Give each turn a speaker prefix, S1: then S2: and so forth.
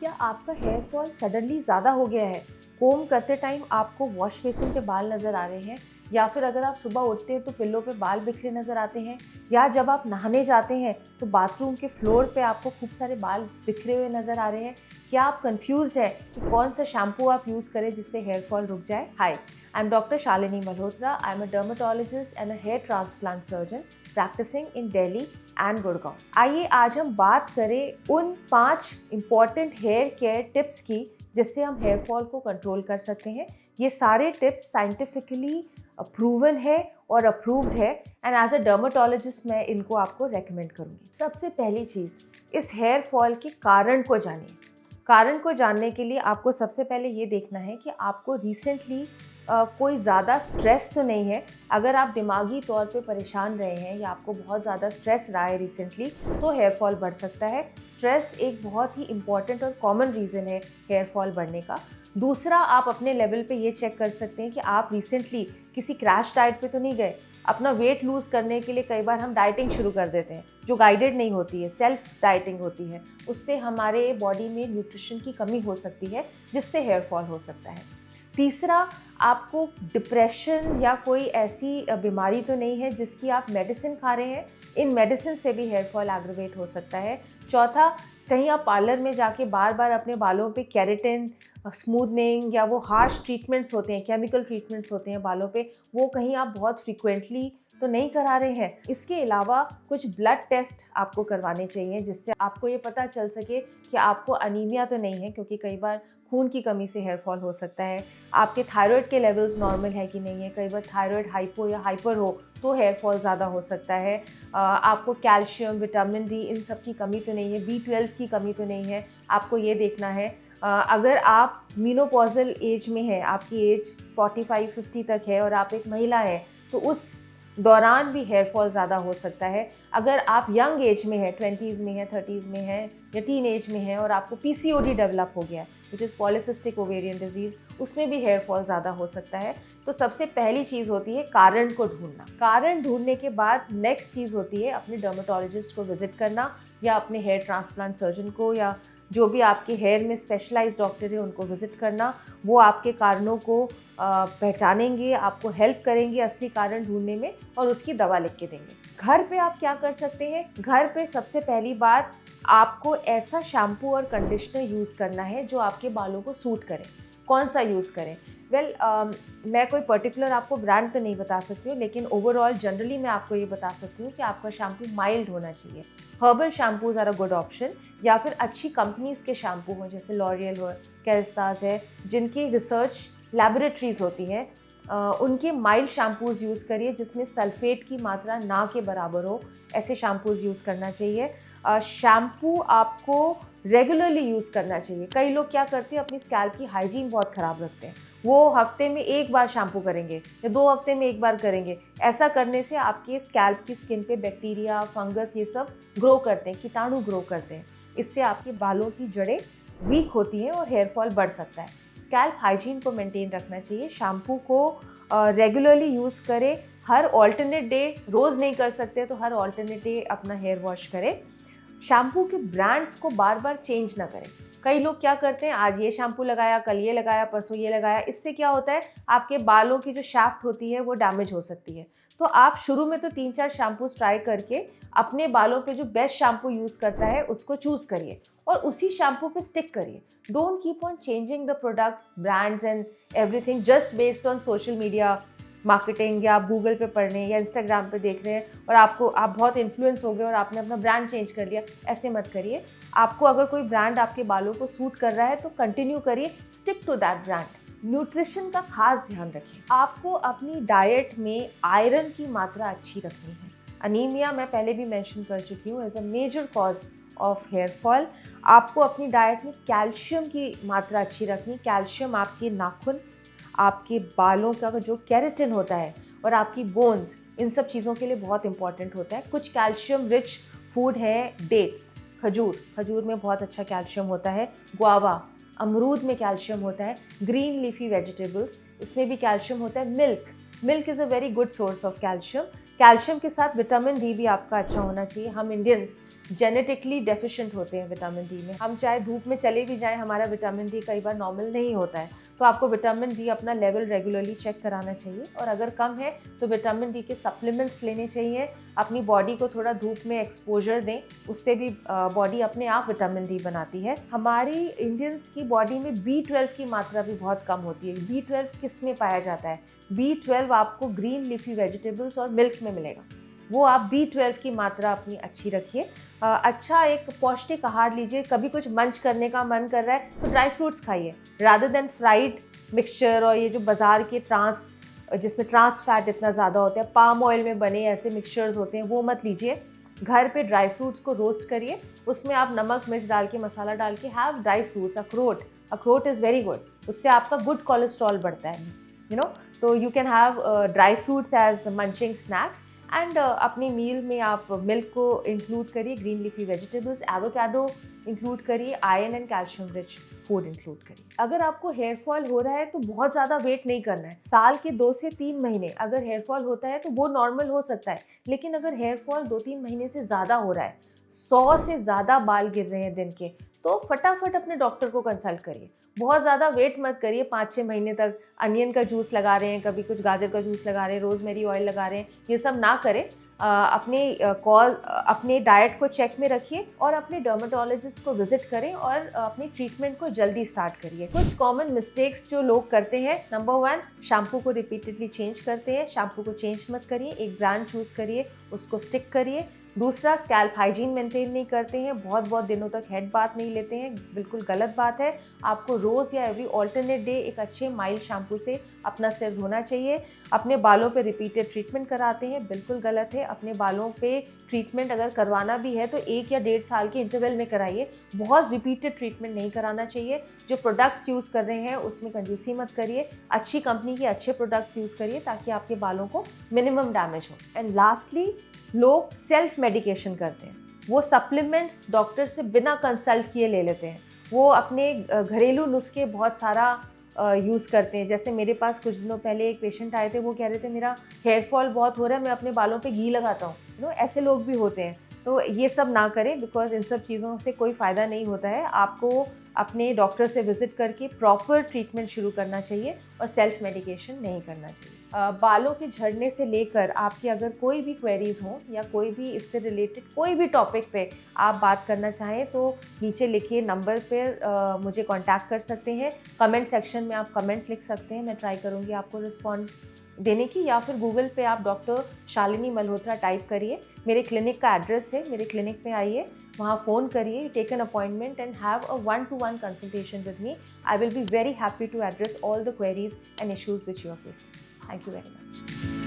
S1: क्या आपका hair fall suddenly ज़्यादा हो गया है? कोम करते टाइम आपको वॉश बेसिन पे बाल नज़र आ रहे हैं, या फिर अगर आप सुबह उठते हैं तो पिल्लों पे बाल बिखरे नज़र आते हैं, या जब आप नहाने जाते हैं तो बाथरूम के फ्लोर पे आपको खूब सारे बाल बिखरे हुए नज़र आ रहे हैं? क्या आप कंफ्यूज्ड हैं कि कौन सा शैम्पू आप यूज़ करें जिससे हेयर फॉल रुक जाए? Hi, I am doctor Shalini Malhotra. I am a dermatologist and a hair transplant surgeon practising in Delhi and Gurgaon. आइए आज हम बात करें उन 5 इम्पॉर्टेंट हेयर केयर टिप्स की जिससे हम हेयर फॉल को कंट्रोल कर सकते हैं. ये सारे टिप्स साइंटिफिकली प्रूवन है और अप्रूव्ड है, एंड एज अ डर्मेटोलॉजिस्ट मैं इनको आपको रेकमेंड करूँगी. सबसे पहली चीज़, इस हेयर फॉल के कारण को जानिए. कारण को जानने के लिए आपको सबसे पहले ये देखना है कि आपको रिसेंटली कोई ज़्यादा स्ट्रेस तो नहीं है. अगर आप दिमागी तौर पे परेशान रहे हैं या आपको बहुत ज़्यादा स्ट्रेस रहा है रिसेंटली, तो हेयर फॉल बढ़ सकता है. स्ट्रेस एक बहुत ही इम्पॉर्टेंट और कॉमन रीज़न है हेयर फॉल बढ़ने का. दूसरा, आप अपने लेवल पे ये चेक कर सकते हैं कि आप रिसेंटली किसी क्रैश डाइट पे तो नहीं गए. अपना वेट लूज़ करने के लिए कई बार हम डाइटिंग शुरू कर देते हैं जो गाइडेड नहीं होती है, सेल्फ डाइटिंग होती है. उससे हमारे बॉडी में न्यूट्रिशन की कमी हो सकती है जिससे हेयर फॉल हो सकता है. तीसरा, आपको डिप्रेशन या कोई ऐसी बीमारी तो नहीं है जिसकी आप मेडिसिन खा रहे हैं. इन मेडिसिन से भी हेयर फॉल एग्रवेट हो सकता है. चौथा, कहीं आप पार्लर में जाके बार बार अपने बालों पे केराटिन, स्मूथनिंग या वो हार्श ट्रीटमेंट्स होते हैं, केमिकल ट्रीटमेंट्स होते हैं बालों पे, वो कहीं आप बहुत फ्रीक्वेंटली तो नहीं करा रहे हैं. इसके अलावा कुछ ब्लड टेस्ट आपको करवाने चाहिए जिससे आपको ये पता चल सके कि आपको अनीमिया तो नहीं है, क्योंकि कई बार खून की कमी से हेयर फॉल हो सकता है. आपके थायराइड के लेवल्स नॉर्मल है कि नहीं है. कई बार थायराइड हाइपो या हाइपर हो तो हेयर फॉल ज़्यादा हो सकता है. आपको कैल्शियम, विटामिन डी, इन सब की कमी तो नहीं है. B12 की कमी तो नहीं है. आपको ये देखना है. अगर आप मीनोपॉजल एज में हैं, आपकी एज 45-50 तक है और आप एक महिला हैं, तो उस दौरान भी हेयर फॉल ज़्यादा हो सकता है. अगर आप यंग एज में हैं, 20s में हैं, 30s में हैं या टीन एज में हैं और आपको PCOD डेवलप हो गया है, which is polycystic ovarian disease, उसमें भी हेयर फॉल ज़्यादा हो सकता है. तो सबसे पहली चीज़ होती है कारण को ढूंढना. कारण ढूंढने के बाद नेक्स्ट चीज़ होती है अपने डर्मेटोलॉजिस्ट को विजिट करना, या अपने हेयर ट्रांसप्लांट सर्जन को, या जो भी आपके हेयर में स्पेशलाइज्ड डॉक्टर है उनको विजिट करना. वो आपके कारणों को पहचानेंगे, आपको हेल्प करेंगे असली कारण ढूंढने में, और उसकी दवा लिख के देंगे. घर पे आप क्या कर सकते हैं? घर पे सबसे पहली बात, आपको ऐसा शैम्पू और कंडीशनर यूज़ करना है जो आपके बालों को सूट करे. कौन सा यूज़ करें? मैं कोई पर्टिकुलर आपको ब्रांड तो नहीं बता सकती हूँ, लेकिन ओवरऑल जनरली मैं आपको ये बता सकती हूँ कि आपका शैम्पू माइल्ड होना चाहिए. Herbal shampoos are a good option, या फिर अच्छी कंपनीज़ के शैम्पू हों जैसे लॉरियल हो, कैरेस्टास है, जिनकी रिसर्च लैबोरेटरीज़ होती हैं. उनके माइल्ड शैम्पूज़ यूज़ करिए जिसमें सल्फेट की मात्रा ना के बराबर हो. ऐसे शैम्पूज़ यूज़ करना चाहिए. शैम्पू आपको रेगुलरली यूज़ करना चाहिए. कई लोग क्या करते हैं, अपनी स्कैल्प की हाइजीन बहुत ख़राब रखते हैं. वो हफ्ते में एक बार शैम्पू करेंगे या 2 हफ्ते में एक बार करेंगे. ऐसा करने से आपके स्कैल्प की स्किन पे बैक्टीरिया, फंगस, ये सब ग्रो करते हैं, कीटाणु ग्रो करते हैं. इससे आपके बालों की जड़ें वीक होती हैं और हेयर फॉल बढ़ सकता है. स्कैल्प हाइजीन को मेंटेन रखना चाहिए. शैम्पू को रेगुलरली यूज़ करें. हर ऑल्टरनेट डे, रोज़ नहीं कर सकते तो हर ऑल्टरनेट डे अपना हेयर वॉश करें. शैम्पू के ब्रांड्स को बार बार चेंज ना करें. कई लोग क्या करते हैं, आज ये शैम्पू लगाया, कल ये लगाया, परसों ये लगाया. इससे क्या होता है, आपके बालों की जो शाफ्ट होती है वो डैमेज हो सकती है. तो आप शुरू में तो 3-4 शैम्पूज ट्राई करके अपने बालों पे जो बेस्ट शैम्पू यूज़ करता है उसको चूज़ करिए और उसी शैम्पू पे स्टिक करिए. Don't keep on changing the product, brands and everything just based on social media marketing, या आप गूगल पे पढ़ रहे हैं या इंस्टाग्राम पे देख रहे हैं और आप बहुत इन्फ्लुएंस हो गए और आपने अपना ब्रांड चेंज कर लिया. ऐसे मत करिए. आपको अगर कोई ब्रांड आपके बालों को सूट कर रहा है तो कंटिन्यू करिए. Stick to that brand. Nutrition का खास ध्यान रखें. आपको अपनी डाइट में आयरन की मात्रा अच्छी रखनी है. अनीमिया, मैं पहले भी मेंशन कर चुकी हूँ, as a major cause of hair fall. आपको अपनी डाइट में कैल्शियम की मात्रा अच्छी रखनी. कैल्शियम आपके नाखून, आपके बालों का जो केराटिन होता है, और आपकी बोन्स, इन सब चीज़ों के लिए बहुत इंपॉर्टेंट होता है. कुछ कैल्शियम रिच फूड है डेट्स, खजूर में बहुत अच्छा कैल्शियम होता है. गुआवा, अमरूद में कैल्शियम होता है. ग्रीन लीफी वेजिटेबल्स, इसमें भी कैल्शियम होता है. Milk is a very good source of calcium. Calcium के साथ विटामिन डी भी आपका अच्छा होना चाहिए. हम इंडियंस जेनेटिकली डेफिशिएंट होते हैं विटामिन डी में। हम चाहे धूप में चले भी जाएं, हमारा विटामिन डी कई बार नॉर्मल नहीं होता है, तो आपको विटामिन डी अपना लेवल रेगुलरली चेक कराना चाहिए। और अगर कम है तो विटामिन डी के सप्लीमेंट्स लेने चाहिए। अपनी बॉडी को थोड़ा धूप में एक्सपोजर दें, उससे भी बॉडी अपने आप विटामिन डी बनाती है। हमारी इंडियंस की बॉडी में B12 की मात्रा भी बहुत कम होती है। B12 किस में पाया जाता है? B12 आपको ग्रीन लीफी वेजिटेबल्स और मिल्क में मिलेगा। वो आप B12 की मात्रा अपनी अच्छी रखिए। अच्छा एक पौष्टिक आहार लीजिए। कभी कुछ मंच करने का मन कर रहा है तो ड्राई फ्रूट्स खाइए, रादर देन फ्राइड मिक्सचर और ये जो बाज़ार के जिसमें ट्रांस फैट इतना ज़्यादा होता है, पाम ऑयल में बने ऐसे मिक्सचर्स होते हैं, वो मत लीजिए। घर पे ड्राई फ्रूट्स को रोस्ट करिए, उसमें आप नमक मिर्च डाल के, मसाला डाल के हैव ड्राई फ्रूट्स। अखरोट इज़ वेरी गुड, उससे आपका गुड कोलेस्ट्रॉल बढ़ता है, यू नो। तो you can have dry fruits as munching snacks. And अपनी मील में आप मिल्क को इंक्लूड करिए, green leafy vegetables, avocado include करिए, iron and calcium rich food include करिए। अगर आपको हेयर फॉल हो रहा है तो बहुत ज़्यादा वेट नहीं करना है। साल के 2 से 3 महीने अगर हेयर फॉल होता है तो वो नॉर्मल हो सकता है, लेकिन अगर हेयर फॉल 2-3 महीने से ज़्यादा हो रहा है, 100 से ज़्यादा बाल गिर रहे हैं दिन के, तो फटाफट अपने डॉक्टर को कंसल्ट करिए। बहुत ज़्यादा वेट मत करिए 5-6 महीने तक। अनियन का जूस लगा रहे हैं, कभी कुछ गाजर का जूस लगा रहे हैं, रोज़मेरी ऑयल लगा रहे हैं, ये सब ना करें। अपने डाइट को चेक में रखिए और अपने डर्मेटोलॉजिस्ट को विजिट करें और अपनी ट्रीटमेंट को जल्दी स्टार्ट करिए। कुछ कॉमन मिस्टेक्स जो लोग करते हैं, नंबर 1, शैम्पू को रिपीटेडली चेंज करते हैं। शैम्पू को चेंज मत करिए, एक ब्रांड चूज़ करिए, उसको स्टिक करिए। दूसरा, स्कैल्प हाइजीन मेंटेन नहीं करते हैं, बहुत दिनों तक हेड बाथ नहीं लेते हैं, बिल्कुल गलत बात है। आपको रोज़ या एवरी ऑल्टरनेट डे एक अच्छे माइल्ड शैम्पू से अपना सिर धोना चाहिए। अपने बालों पे रिपीटेड ट्रीटमेंट कराते हैं, बिल्कुल गलत है। अपने बालों पे ट्रीटमेंट अगर करवाना भी है तो 1 या 1.5 साल के इंटरवल में कराइए, बहुत रिपीटेड ट्रीटमेंट नहीं कराना चाहिए। जो प्रोडक्ट्स यूज़ कर रहे हैं उसमें कंजूसी मत करिए, अच्छी कंपनी के अच्छे प्रोडक्ट्स यूज़ करिए ताकि आपके बालों को मिनिमम डैमेज हो। एंड लास्टली, लोग सेल्फ मेडिकेशन करते हैं, वो सप्लीमेंट्स डॉक्टर से बिना कंसल्ट किए ले लेते हैं। वो अपने घरेलू नुस्खे बहुत सारा यूज़ करते हैं। जैसे मेरे पास कुछ दिनों पहले एक पेशेंट आए थे, वो कह रहे थे मेरा हेयर फॉल बहुत हो रहा है, मैं अपने बालों पे घी लगाता हूँ। ऐसे लोग भी होते हैं, तो ये सब ना करें, बिकॉज इन सब चीज़ों से कोई फ़ायदा नहीं होता है। आपको अपने डॉक्टर से विजिट करके प्रॉपर ट्रीटमेंट शुरू करना चाहिए और सेल्फ मेडिकेशन नहीं करना चाहिए। बालों के झड़ने से लेकर आपकी अगर कोई भी क्वेरीज हों या कोई भी इससे रिलेटेड कोई भी टॉपिक पे आप बात करना चाहें तो नीचे लिखिए नंबर पर मुझे कांटेक्ट कर सकते हैं। कमेंट सेक्शन में आप कमेंट लिख सकते हैं, मैं ट्राई करूँगी आपको रिस्पॉन्स देने की, या फिर गूगल पे आप डॉक्टर शालिनी मल्होत्रा टाइप करिए। मेरे क्लिनिक का एड्रेस है, मेरे क्लिनिक में आइए, वहाँ फ़ोन करिए, take an appointment and have a 1-to-1 consultation with me. I will be very happy to address all the queries and issues which you are facing. Thank you very much.